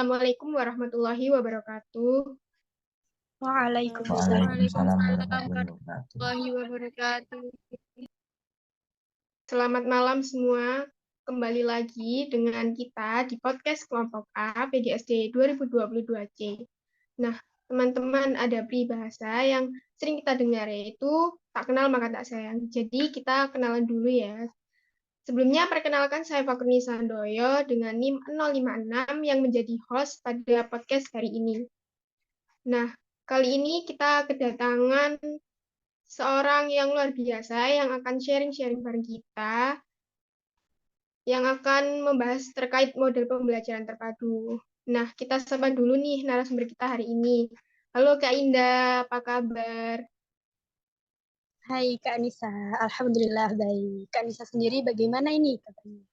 Assalamualaikum warahmatullahi wabarakatuh. Waalaikumsalam. Waalaikumsalam Waalaikumsalam warahmatullahi wabarakatuh. warahmatullahi wabarakatuh. Selamat malam semua. Kembali lagi dengan kita di podcast kelompok A PGSD 2022C. Nah, teman-teman, ada peribahasa yang sering kita dengar, yaitu tak kenal maka tak sayang. Jadi kita kenalan dulu ya. Sebelumnya, perkenalkan saya Fakruni Sandoyo dengan NIM 056 yang menjadi host pada podcast hari ini. Nah, kali ini kita kedatangan seorang yang luar biasa yang akan sharing-sharing bareng kita, yang akan membahas terkait model pembelajaran terpadu. Nah, kita sapa dulu nih narasumber kita hari ini. Halo Kak Indah, apa kabar? Hai Kak Anissa, Alhamdulillah baik. Kak Anissa sendiri bagaimana ini katanya?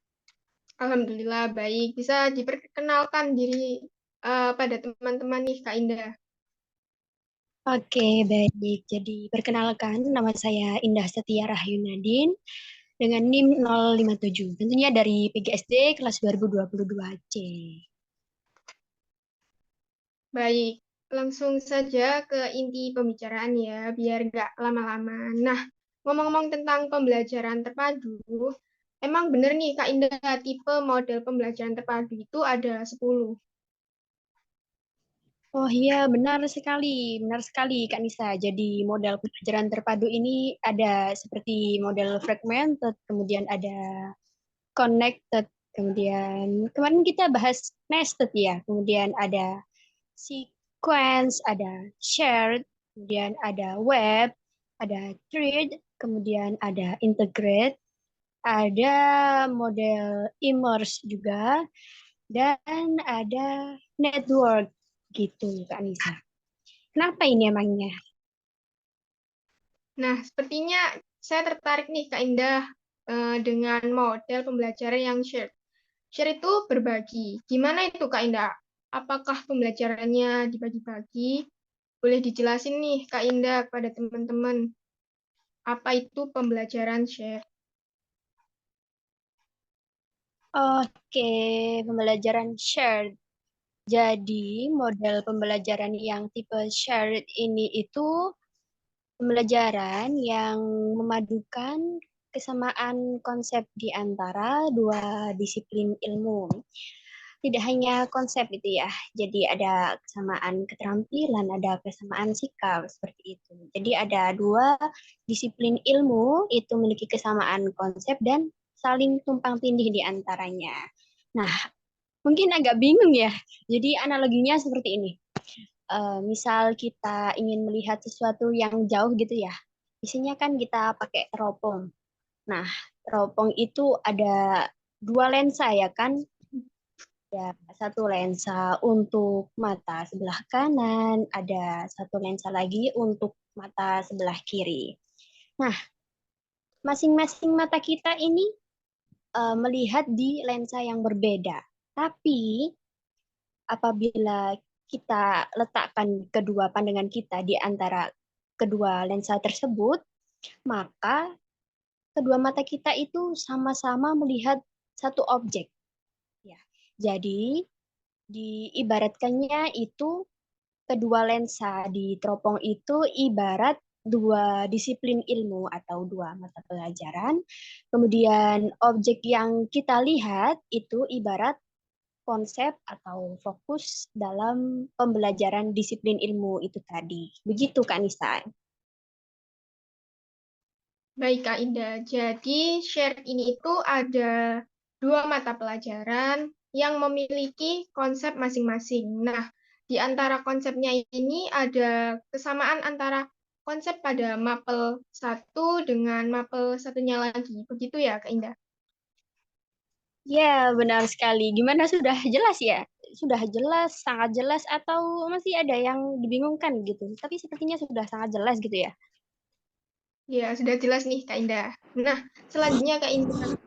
Alhamdulillah baik. Bisa diperkenalkan diri pada teman-teman nih Kak Indah. Oke, baik. Jadi perkenalkan nama saya Indah Setia Rahyunadin dengan NIM 057. Tentunya dari PGSD kelas 2022C. Baik, langsung saja ke inti pembicaraan ya, biar nggak lama-lama. Nah, ngomong-ngomong tentang pembelajaran terpadu, emang bener nih Kak Indah, tipe model pembelajaran terpadu itu ada 10. Oh iya, benar sekali Kak Nisa. Jadi model pembelajaran terpadu ini ada seperti model fragmented, kemudian ada connected, kemudian kemarin kita bahas nested ya, kemudian ada sequence, ada shared, kemudian ada web, ada thread, kemudian ada integrate, ada model immerse juga, dan ada network gitu Kak Nisa. Kenapa ini emangnya? Nah, sepertinya saya tertarik nih Kak Indah dengan model pembelajaran yang shared. Share itu berbagi. Gimana itu Kak Indah? Apakah pembelajarannya dibagi-bagi? Boleh dijelasin nih Kak Indah kepada teman-teman. Apa itu pembelajaran share? Oke, pembelajaran shared. Jadi, model pembelajaran yang tipe shared ini itu pembelajaran yang memadukan kesamaan konsep di antara dua disiplin ilmu. Tidak hanya konsep itu ya, jadi ada kesamaan keterampilan, ada kesamaan sikap, seperti itu. Jadi ada dua disiplin ilmu itu memiliki kesamaan konsep dan saling tumpang tindih di antaranya. Nah, mungkin agak bingung ya. Jadi analoginya seperti ini. Misal kita ingin melihat sesuatu yang jauh gitu ya. Biasanya kan kita pakai teropong. Nah, teropong itu ada dua lensa ya kan? Ada satu lensa untuk mata sebelah kanan, ada satu lensa lagi untuk mata sebelah kiri. Nah, masing-masing mata kita ini melihat di lensa yang berbeda. Tapi apabila kita letakkan kedua pandangan kita di antara kedua lensa tersebut, maka kedua mata kita itu sama-sama melihat satu objek. Ya. Jadi, diibaratkannya itu kedua lensa di teropong itu ibarat dua disiplin ilmu atau dua mata pelajaran. Kemudian objek yang kita lihat itu ibarat konsep atau fokus dalam pembelajaran disiplin ilmu itu tadi. Begitu Kak Nisa. Baik, Kak Indah. Jadi, share ini itu ada dua mata pelajaran yang memiliki konsep masing-masing. Nah, di antara konsepnya ini ada kesamaan antara konsep pada mapel satu dengan mapel satunya lagi. Begitu ya, Kak Indah? Ya, benar sekali. Gimana sudah jelas ya? Sudah jelas, sangat jelas atau masih ada yang dibingungkan gitu? Tapi sepertinya sudah sangat jelas gitu ya. Ya, sudah jelas nih, Kak Indah. Nah, selanjutnya, Kak Indah,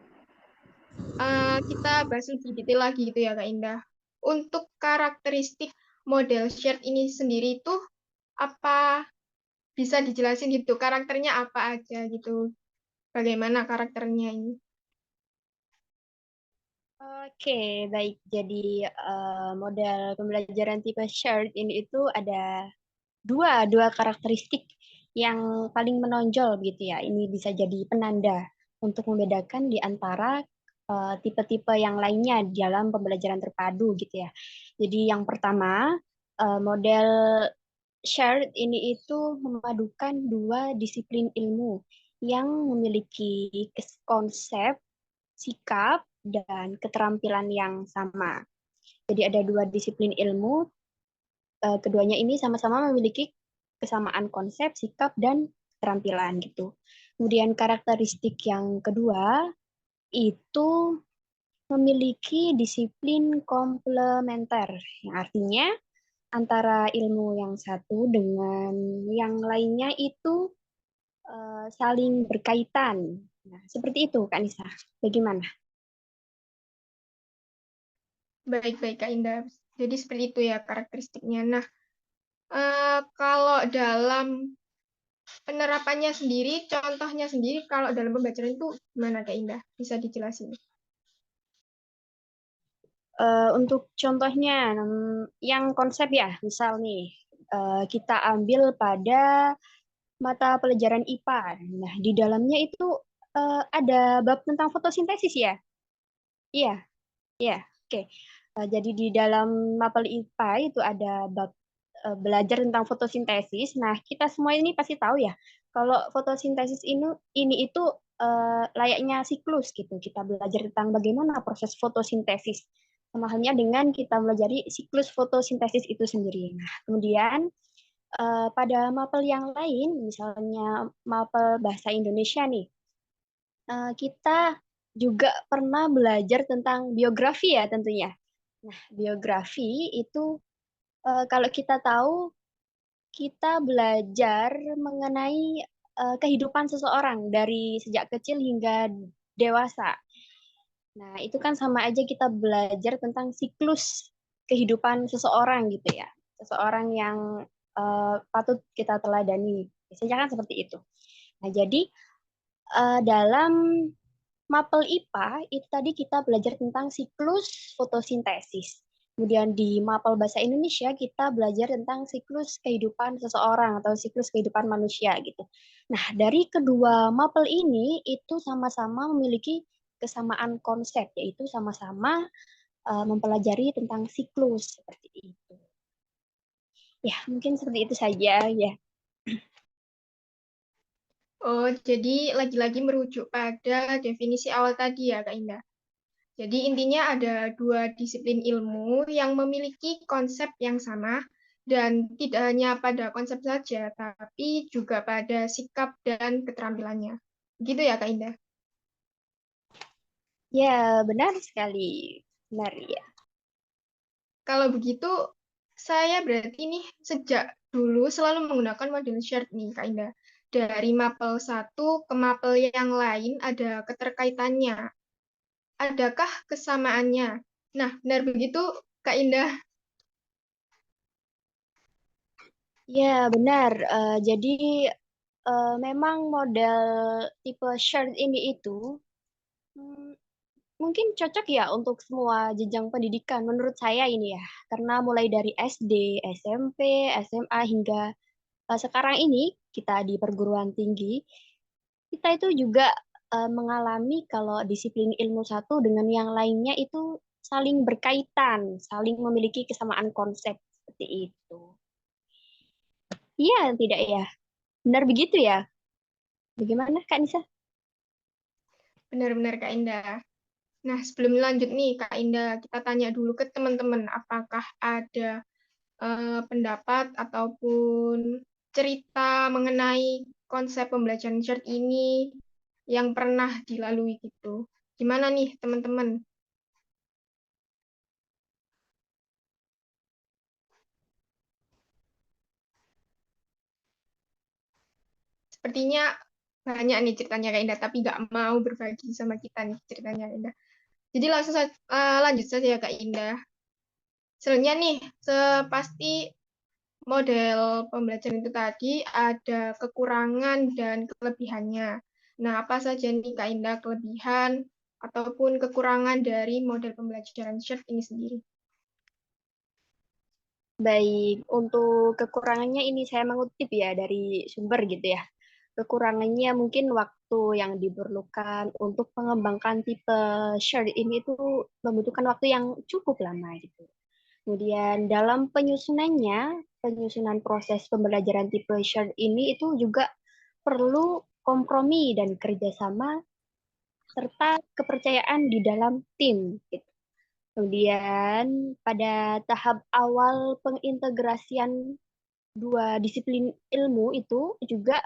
kita bahas lebih detail lagi gitu ya, Kak Indah. Untuk karakteristik model shared ini sendiri itu apa bisa dijelasin gitu, karakternya apa aja gitu, bagaimana karakternya ini? Oke, baik. Jadi model pembelajaran tipe shared ini itu ada dua karakteristik yang paling menonjol gitu ya. Ini bisa jadi penanda untuk membedakan di antara tipe-tipe yang lainnya dalam pembelajaran terpadu gitu ya. Jadi yang pertama, model shared ini itu memadukan dua disiplin ilmu yang memiliki konsep, sikap, dan keterampilan yang sama. Jadi ada dua disiplin ilmu, keduanya ini sama-sama memiliki kesamaan konsep, sikap, dan keterampilan gitu. Kemudian karakteristik yang kedua itu memiliki disiplin komplementer, yang artinya antara ilmu yang satu dengan yang lainnya itu saling berkaitan. Nah, seperti itu, Kak Nisa. Bagaimana? Baik-baik, Kak Indah. Jadi seperti itu ya karakteristiknya. Nah, kalau dalam penerapannya sendiri, contohnya sendiri, kalau dalam pembelajaran itu gimana, Kak Indah? Bisa dijelasin? Untuk contohnya, yang konsep ya, misal nih, kita ambil pada mata pelajaran IPA. Nah, di dalamnya itu ada bab tentang fotosintesis ya? Iya, iya, oke. Jadi di dalam mapel IPA itu ada bab belajar tentang fotosintesis. Nah, kita semua ini pasti tahu ya, kalau fotosintesis ini itu layaknya siklus gitu. Kita belajar tentang bagaimana proses fotosintesis. Sama halnya dengan kita belajar siklus fotosintesis itu sendiri. Nah, kemudian pada mapel yang lain, misalnya mapel bahasa Indonesia nih, kita juga pernah belajar tentang biografi ya tentunya. Nah, biografi itu kalau kita tahu, kita belajar mengenai kehidupan seseorang dari sejak kecil hingga dewasa. Nah, itu kan sama aja kita belajar tentang siklus kehidupan seseorang gitu ya. Seseorang yang patut kita teladani. Biasanya kan seperti itu. Nah, jadi dalam mapel IPA itu tadi kita belajar tentang siklus fotosintesis. Kemudian di mapel bahasa Indonesia kita belajar tentang siklus kehidupan seseorang atau siklus kehidupan manusia gitu. Nah, dari kedua mapel ini itu sama-sama memiliki kesamaan konsep, yaitu sama-sama mempelajari tentang siklus seperti itu. Ya, mungkin seperti itu saja ya. Oh, jadi lagi-lagi merujuk pada definisi awal tadi ya, Kak Indah. Jadi intinya ada dua disiplin ilmu yang memiliki konsep yang sama dan tidak hanya pada konsep saja, tapi juga pada sikap dan keterampilannya. Gitu ya, Kak Indah? Ya, benar sekali. Benar ya. Kalau begitu, saya berarti nih sejak dulu selalu menggunakan model shared nih, Kak Indah. Dari mapel satu ke mapel yang lain ada keterkaitannya. Adakah kesamaannya? Nah, benar begitu, Kak Indah. Ya, benar. Jadi memang model tipe shared ini itu mm, mungkin cocok ya untuk semua jenjang pendidikan menurut saya ini ya. Karena mulai dari SD, SMP, SMA hingga sekarang ini kita di perguruan tinggi, kita itu juga mengalami kalau disiplin ilmu satu dengan yang lainnya itu saling berkaitan, saling memiliki kesamaan konsep seperti itu. Iya, tidak ya? Benar begitu ya? Bagaimana Kak Nisa? Benar-benar, Kak Indah. Nah, sebelum lanjut nih, Kak Indah, kita tanya dulu ke teman-teman, apakah ada pendapat ataupun cerita mengenai konsep pembelajaran shared ini yang pernah dilalui gitu. Gimana nih, teman-teman? Sepertinya banyak nih ceritanya Kak Indah, tapi nggak mau berbagi sama kita nih ceritanya Kak Indah. Jadi langsung saja, lanjut saja ya Kak Indah. Sebenarnya nih, pasti model pembelajaran itu tadi ada kekurangan dan kelebihannya. Nah, apa saja nih Kak Indah kelebihan ataupun kekurangan dari model pembelajaran shared ini sendiri? Baik, untuk kekurangannya ini saya mengutip ya dari sumber gitu ya. Kekurangannya mungkin waktu yang diperlukan untuk mengembangkan tipe shared ini itu membutuhkan waktu yang cukup lama gitu. Kemudian dalam penyusunan proses pembelajaran tipe shared ini itu juga perlu kompromi dan kerjasama serta kepercayaan di dalam tim, gitu. Kemudian pada tahap awal pengintegrasian dua disiplin ilmu itu juga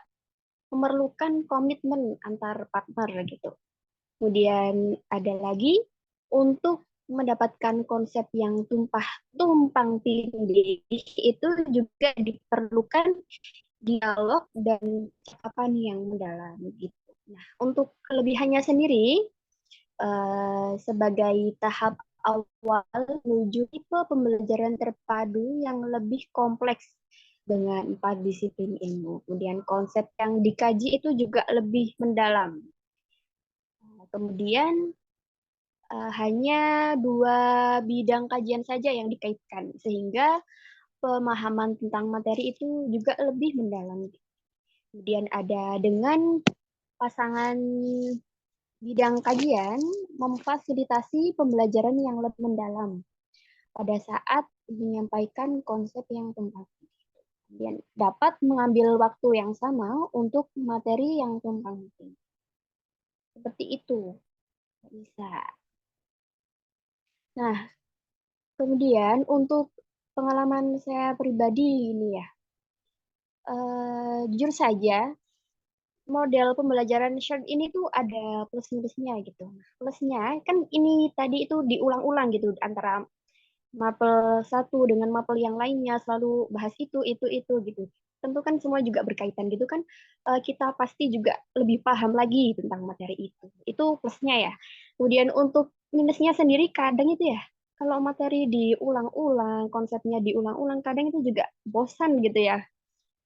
memerlukan komitmen antar partner gitu. Kemudian ada lagi untuk mendapatkan konsep yang tumpang tindih itu juga diperlukan dialog dan cakapan yang mendalam gitu. Nah, untuk kelebihannya sendiri sebagai tahap awal menuju tipe pembelajaran terpadu yang lebih kompleks dengan 4 disiplin ilmu. Kemudian konsep yang dikaji itu juga lebih mendalam. Kemudian hanya 2 bidang kajian saja yang dikaitkan, sehingga pemahaman tentang materi itu juga lebih mendalam. Kemudian ada dengan pasangan bidang kajian memfasilitasi pembelajaran yang lebih mendalam pada saat menyampaikan konsep yang tumpang tindih. Kemudian dapat mengambil waktu yang sama untuk materi yang tumpang tindih. Seperti itu bisa. Nah, kemudian untuk pengalaman saya pribadi ini ya, jujur saja model pembelajaran shared ini tuh ada plus minusnya gitu. Plusnya kan ini tadi itu diulang-ulang gitu antara mapel satu dengan mapel yang lainnya selalu bahas itu gitu. Tentu kan semua juga berkaitan gitu kan. Kita pasti juga lebih paham lagi tentang materi itu. Itu plusnya ya. Kemudian untuk minusnya sendiri kadang itu ya, kalau materi diulang-ulang, konsepnya diulang-ulang, kadang itu juga bosan gitu ya.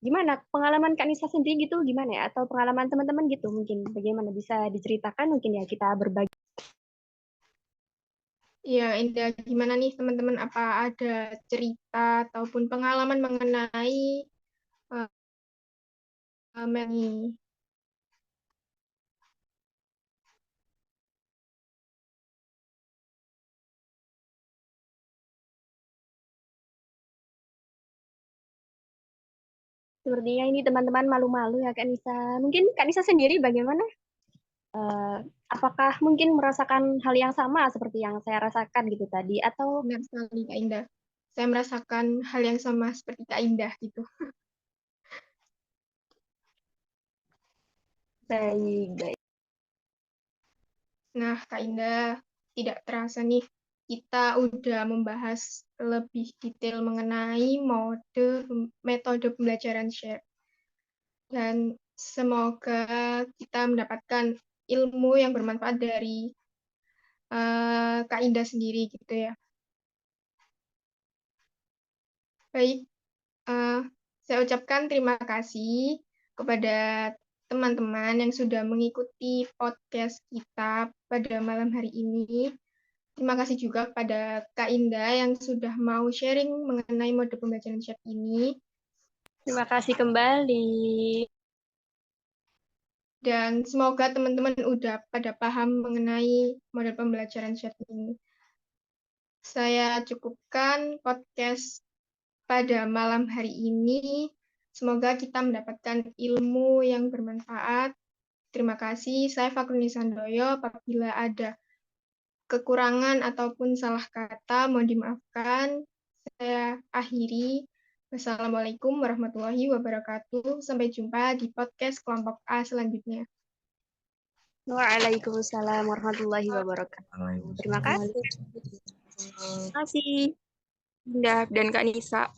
Gimana pengalaman Kak Nisa sendiri gitu gimana ya? Atau pengalaman teman-teman gitu mungkin bagaimana bisa diceritakan mungkin ya kita berbagi. Ya, Indah, gimana nih teman-teman? Apa ada cerita ataupun pengalaman mengenai Meli? Sepertinya ini teman-teman malu-malu ya Kak Nisa. Mungkin Kak Nisa sendiri bagaimana? Eh, apakah mungkin merasakan hal yang sama seperti yang saya rasakan gitu tadi atau Benar sekali, Kak Indah. Saya merasakan hal yang sama seperti Kak Indah gitu. baik. Nah, Kak Indah, tidak terasa nih, kita udah membahas lebih detail mengenai metode pembelajaran share. Dan semoga kita mendapatkan ilmu yang bermanfaat dari Kak Indah sendiri gitu ya. Baik, saya ucapkan terima kasih kepada teman-teman yang sudah mengikuti podcast kita pada malam hari ini. Terima kasih juga kepada Kak Indah yang sudah mau sharing mengenai mode pembelajaran chat ini. Terima kasih kembali. Dan semoga teman-teman udah pada paham mengenai model pembelajaran chat ini. Saya cukupkan podcast pada malam hari ini. Semoga kita mendapatkan ilmu yang bermanfaat. Terima kasih. Saya Fakruni Sandoyo. Apabila ada kekurangan ataupun salah kata, mohon dimaafkan. Saya akhiri. Wassalamualaikum warahmatullahi wabarakatuh. Sampai jumpa di podcast kelompok A selanjutnya. Waalaikumsalam warahmatullahi wabarakatuh. Terima kasih. Terima kasih, Indah dan Kak Nisa.